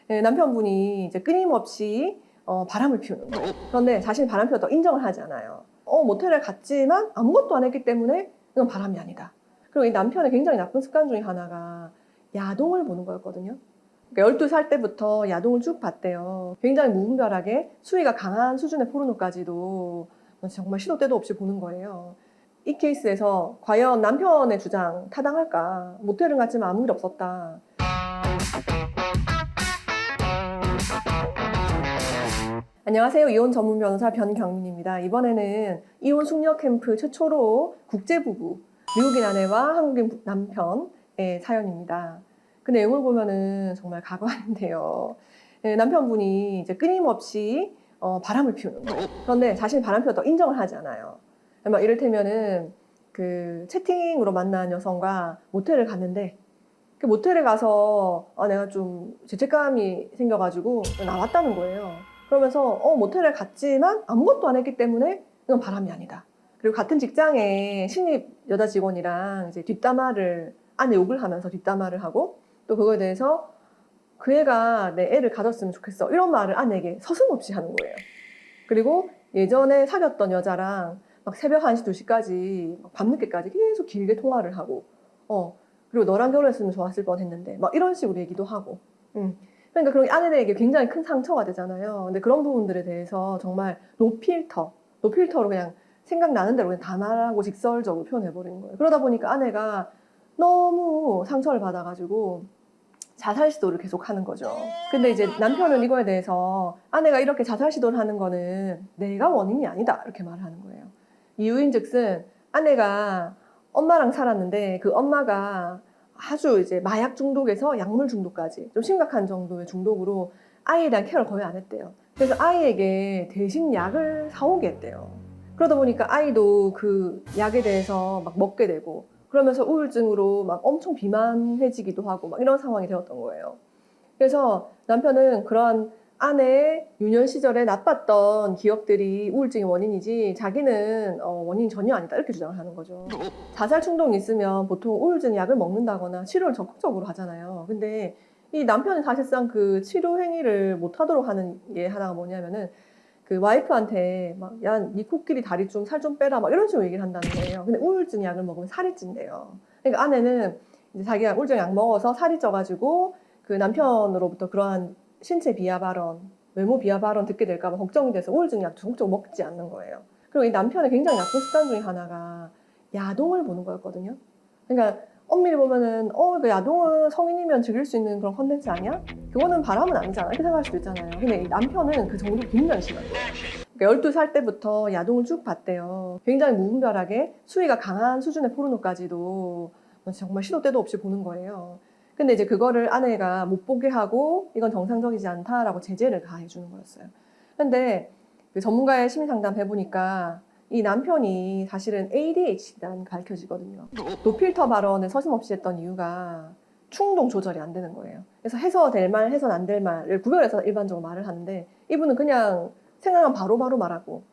남편분이 이제 끊임없이 바람을 피우는 거예요. 그런데 자신이 바람 피웠다고 인정을 하지 않아요. 모텔에 갔지만 아무것도 안 했기 때문에 이건 바람이 아니다. 그리고 이 남편의 굉장히 나쁜 습관 중에 하나가 야동을 보는 거였거든요. 그러니까 12살 때부터 야동을 쭉 봤대요. 굉장히 무분별하게 수위가 강한 수준의 포르노까지도 정말 시도 때도 없이 보는 거예요. 이 케이스에서 과연 남편의 주장 타당할까? 모텔은 갔지만 아무 일 없었다. 안녕하세요. 이혼 전문 변호사 변경민입니다. 이번에는 이혼 숙녀 캠프 최초로 국제부부, 미국인 아내와 한국인 남편의 사연입니다. 그 내용을 보면은 정말 각오하는데요. 남편분이 이제 끊임없이 바람을 피우는 거예요. 그런데 자신이 바람 피웠다고 인정을 하지 않아요. 막 이를테면은 그 채팅으로 만난 여성과 모텔을 갔는데 그 모텔에 가서 내가 좀 죄책감이 생겨가지고 나왔다는 거예요. 그러면서 모텔에 갔지만 아무것도 안 했기 때문에 이건 바람이 아니다. 그리고 같은 직장에 신입 여자 직원이랑 이제 뒷담화를 아내 욕을 하면서 뒷담화를 하고 또 그거에 대해서 그 애가 내 애를 가졌으면 좋겠어 이런 말을 아내에게 서슴없이 하는 거예요. 그리고 예전에 사귀었던 여자랑 막 새벽 1시, 2시까지 밤늦게까지 계속 길게 통화를 하고 그리고 너랑 결혼했으면 좋았을 뻔했는데 막 이런 식으로 얘기도 하고 그러니까 그런 게 아내에게 굉장히 큰 상처가 되잖아요. 근데 그런 부분들에 대해서 정말 노필터로 그냥 생각나는 대로 그냥 다 말하고 직설적으로 표현해버리는 거예요. 그러다 보니까 아내가 너무 상처를 받아가지고 자살 시도를 계속 하는 거죠. 근데 이제 남편은 이거에 대해서 아내가 이렇게 자살 시도를 하는 거는 내가 원인이 아니다 이렇게 말하는 거예요. 이유인즉슨 아내가 엄마랑 살았는데 그 엄마가 아주 이제 마약 중독에서 약물 중독까지 좀 심각한 정도의 중독으로 아이에 대한 케어를 거의 안 했대요. 그래서 아이에게 대신 약을 사오게 했대요. 그러다 보니까 아이도 그 약에 대해서 막 먹게 되고 그러면서 우울증으로 막 엄청 비만해지기도 하고 막 이런 상황이 되었던 거예요. 그래서 남편은 그런 아내의 유년 시절에 나빴던 기억들이 우울증의 원인이지 자기는 원인이 전혀 아니다 이렇게 주장을 하는 거죠. 자살 충동이 있으면 보통 우울증 약을 먹는다거나 치료를 적극적으로 하잖아요. 근데 이 남편은 사실상 그 치료 행위를 못 하도록 하는 게 하나가 뭐냐면은 그 와이프한테 막 야, 네 코끼리 다리 좀 살 좀 빼라 막 이런 식으로 얘기를 한다는 거예요. 근데 우울증 약을 먹으면 살이 찐대요. 그러니까 아내는 이제 자기가 우울증 약 먹어서 살이 쪄가지고 그 남편으로부터 그러한 신체 비하 발언, 외모 비하 발언 듣게 될까 봐 걱정이 돼서 우울증 약 적극적으로 먹지 않는 거예요. 그리고 이 남편의 굉장히 나쁜 습관 중에 하나가 야동을 보는 거였거든요. 그러니까 엄밀히 보면은 그 야동은 성인이면 즐길 수 있는 그런 컨텐츠 아니야? 그거는 바람은 아니잖아 이렇게 생각할 수도 있잖아요. 근데 이 남편은 그 정도 굉장히 심한 거예요. 그러니까 12살 때부터 야동을 쭉 봤대요. 굉장히 무분별하게 수위가 강한 수준의 포르노까지도 정말 시도 때도 없이 보는 거예요. 근데 이제 그거를 아내가 못 보게 하고 이건 정상적이지 않다라고 제재를 가해 주는 거였어요. 근데 그 전문가의 심리 상담 해보니까 이 남편이 사실은 ADHD라는 게 가르쳐지거든요. 노필터 발언을 서슴없이 했던 이유가 충동 조절이 안 되는 거예요. 그래서 해서 될 말, 해서는 안 될 말을 구별해서 일반적으로 말을 하는데 이분은 그냥 생각하면 바로바로 말하고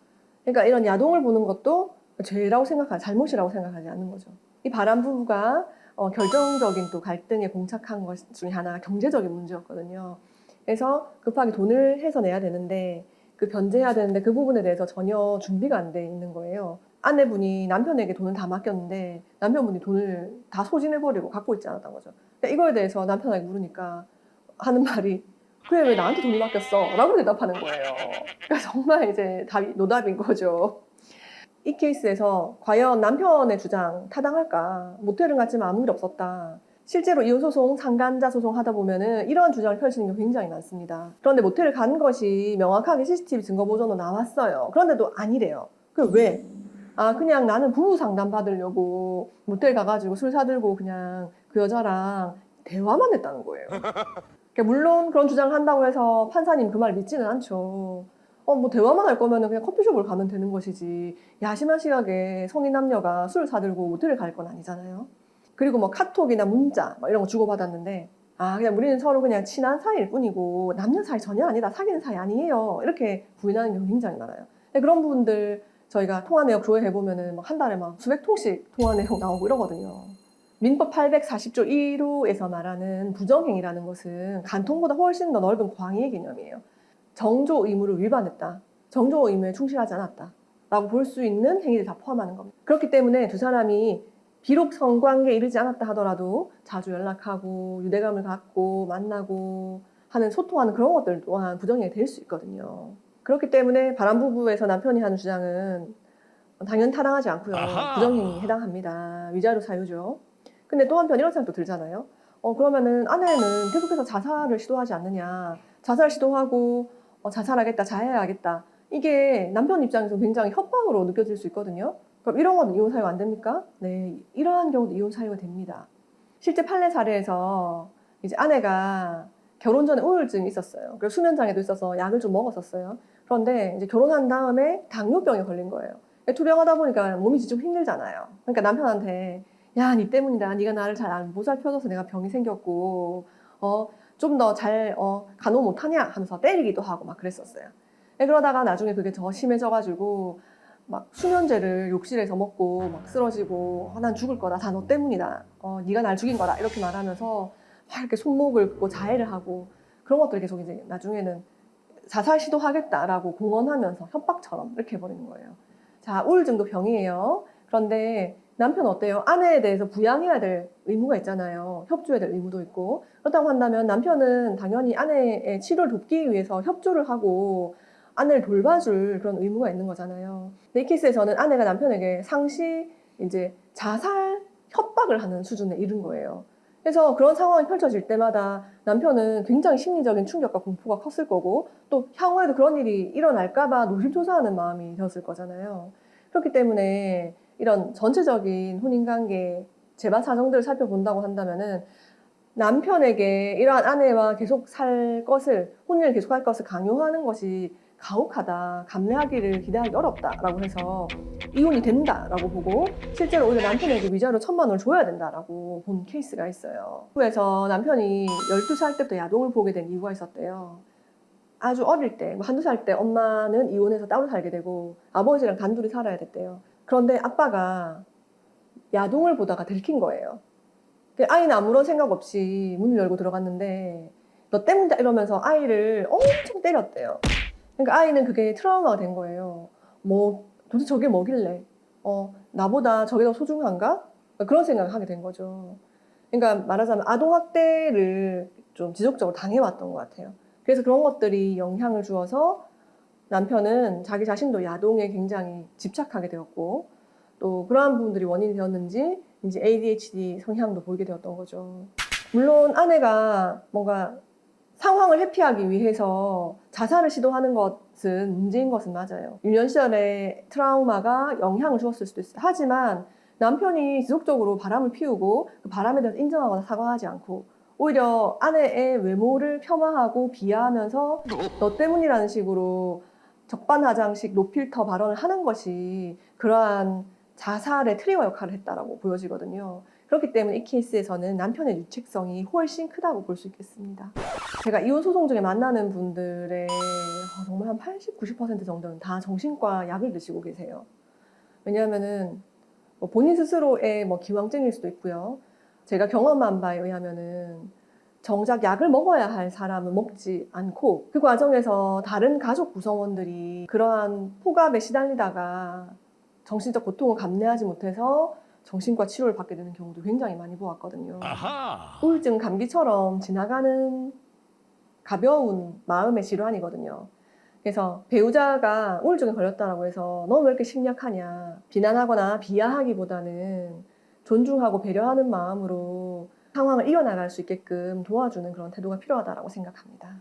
그러니까 이런 야동을 보는 것도 죄라고 생각하지, 잘못이라고 생각하지 않는 거죠. 이 바람 부부가 결정적인 또 갈등에 봉착한 것 중에 하나가 경제적인 문제였거든요. 그래서 급하게 돈을 해서 내야 되는데 그 변제해야 되는데 그 부분에 대해서 전혀 준비가 안 돼 있는 거예요. 아내분이 남편에게 돈을 다 맡겼는데 남편분이 돈을 다 소진해버리고 갖고 있지 않았던 거죠. 그러니까 이거에 대해서 남편에게 물으니까 하는 말이 그래 왜 나한테 돈을 맡겼어? 라고 대답하는 거예요. 그러니까 정말 이제 답이 노답인 거죠. 이 케이스에서 과연 남편의 주장 타당할까? 모텔은 갔지만 아무 일 없었다. 실제로 이혼소송, 상간자 소송 하다 보면은 이러한 주장을 펼치는 게 굉장히 많습니다. 그런데 모텔을 간 것이 명확하게 CCTV 증거 보존으로 나왔어요. 그런데도 아니래요. 그 왜? 그냥 나는 부부 상담 받으려고 모텔 가가지고 술 사들고 그냥 그 여자랑 대화만 했다는 거예요. 그러니까 물론 그런 주장을 한다고 해서 판사님 그 말 믿지는 않죠. 뭐 대화만 할 거면 그냥 커피숍을 가면 되는 것이지 야심한 시각에 성인 남녀가 술 사들고 모텔을 갈 건 아니잖아요. 그리고 뭐 카톡이나 문자 뭐 이런 거 주고받았는데 그냥 우리는 서로 그냥 친한 사이일 뿐이고 남녀 사이 전혀 아니다 사귀는 사이 아니에요 이렇게 부인하는 경우 굉장히 많아요. 근데 그런 부분들 저희가 통화 내역 조회해보면은 한 달에 막 수백 통씩 통화 내역 나오고 이러거든요. 민법 840조 1호에서 말하는 부정행위라는 것은 간통보다 훨씬 더 넓은 광의의 개념이에요. 정조 의무를 위반했다. 정조 의무에 충실하지 않았다. 라고 볼 수 있는 행위를 다 포함하는 겁니다. 그렇기 때문에 두 사람이 비록 성관계에 이르지 않았다 하더라도 자주 연락하고 유대감을 갖고 만나고 하는 소통하는 그런 것들 또한 부정행위가 될 수 있거든요. 그렇기 때문에 바람부부에서 남편이 하는 주장은 당연히 타당하지 않고요. 부정행위에 해당합니다. 위자료 사유죠. 근데 또 한편 이런 생각도 들잖아요. 그러면은 아내는 계속해서 자살을 시도하지 않느냐. 자살 시도하고 자살하겠다, 자해하겠다. 이게 남편 입장에서 굉장히 협박으로 느껴질 수 있거든요. 그럼 이런 건 이혼 사유가 안 됩니까? 네, 이러한 경우도 이혼 사유가 됩니다. 실제 판례 사례에서 이제 아내가 결혼 전에 우울증이 있었어요. 그리고 수면장애도 있어서 약을 좀 먹었었어요. 그런데 이제 결혼한 다음에 당뇨병에 걸린 거예요. 투병하다 보니까 몸이 좀 힘들잖아요. 그러니까 남편한테 야, 니 때문이다. 네가 나를 잘 안 보살펴줘서 내가 병이 생겼고 좀 더 잘 간호 못하냐 하면서 때리기도 하고 막 그랬었어요. 그러다가 나중에 그게 더 심해져가지고 막 수면제를 욕실에서 먹고 막 쓰러지고 난 죽을 거다. 다 너 때문이다. 네가 날 죽인 거다. 이렇게 말하면서 막 이렇게 손목을 긋고 자해를 하고 그런 것들을 계속 이제 나중에는 자살 시도하겠다라고 공언하면서 협박처럼 이렇게 해버리는 거예요. 자, 우울증도 병이에요. 그런데 남편 어때요? 아내에 대해서 부양해야 될 의무가 있잖아요. 협조해야 될 의무도 있고. 그렇다고 한다면 남편은 당연히 아내의 치료를 돕기 위해서 협조를 하고 아내를 돌봐줄 그런 의무가 있는 거잖아요. 근데 이 케이스에서는 아내가 남편에게 상시 이제 자살 협박을 하는 수준에 이른 거예요. 그래서 그런 상황이 펼쳐질 때마다 남편은 굉장히 심리적인 충격과 공포가 컸을 거고 또 향후에도 그런 일이 일어날까봐 노심초사하는 마음이 들었을 거잖아요. 그렇기 때문에 이런 전체적인 혼인관계 재반 사정들을 살펴본다고 한다면은 남편에게 이러한 아내와 계속 살 것을, 혼인을 계속할 것을 강요하는 것이 가혹하다, 감내하기를 기대하기 어렵다라고 해서 이혼이 된다라고 보고 실제로 오히려 남편에게 위자료 1,000만 원을 줘야 된다라고 본 케이스가 있어요. 그래서 남편이 12살 때부터 야동을 보게 된 이유가 있었대요. 아주 어릴 때, 뭐 한두 살 때 엄마는 이혼해서 따로 살게 되고 아버지랑 단둘이 살아야 됐대요. 그런데 아빠가 야동을 보다가 들킨 거예요. 아이는 아무런 생각 없이 문을 열고 들어갔는데 너 때문이다 이러면서 아이를 엄청 때렸대요. 그러니까 아이는 그게 트라우마가 된 거예요. 뭐 도대체 저게 뭐길래 나보다 저게 더 소중한가? 그런 생각을 하게 된 거죠. 그러니까 말하자면 아동학대를 좀 지속적으로 당해왔던 것 같아요. 그래서 그런 것들이 영향을 주어서 남편은 자기 자신도 야동에 굉장히 집착하게 되었고 또 그러한 부분들이 원인이 되었는지 이제 ADHD 성향도 보이게 되었던 거죠. 물론 아내가 뭔가 상황을 회피하기 위해서 자살을 시도하는 것은 문제인 것은 맞아요. 유년 시절의 트라우마가 영향을 주었을 수도 있어요. 하지만 남편이 지속적으로 바람을 피우고 그 바람에 대해서 인정하거나 사과하지 않고 오히려 아내의 외모를 폄하하고 비하하면서 너 때문이라는 식으로 적반하장식 노필터 발언을 하는 것이 그러한 자살의 트리거 역할을 했다라고 보여지거든요. 그렇기 때문에 이 케이스에서는 남편의 유책성이 훨씬 크다고 볼 수 있겠습니다. 제가 이혼 소송 중에 만나는 분들의 정말 한 80, 90% 정도는 다 정신과 약을 드시고 계세요. 왜냐하면은 본인 스스로의 기왕증일 수도 있고요. 제가 경험한 바에 의하면은 정작 약을 먹어야 할 사람은 먹지 않고 그 과정에서 다른 가족 구성원들이 그러한 폭압에 시달리다가 정신적 고통을 감내하지 못해서 정신과 치료를 받게 되는 경우도 굉장히 많이 보았거든요. 우울증, 감기처럼 지나가는 가벼운 마음의 질환이거든요. 그래서 배우자가 우울증에 걸렸다고 해서 너 왜 이렇게 심약하냐 비난하거나 비하하기보다는 존중하고 배려하는 마음으로 상황을 이겨나갈 수 있게끔 도와주는 그런 태도가 필요하다고 생각합니다.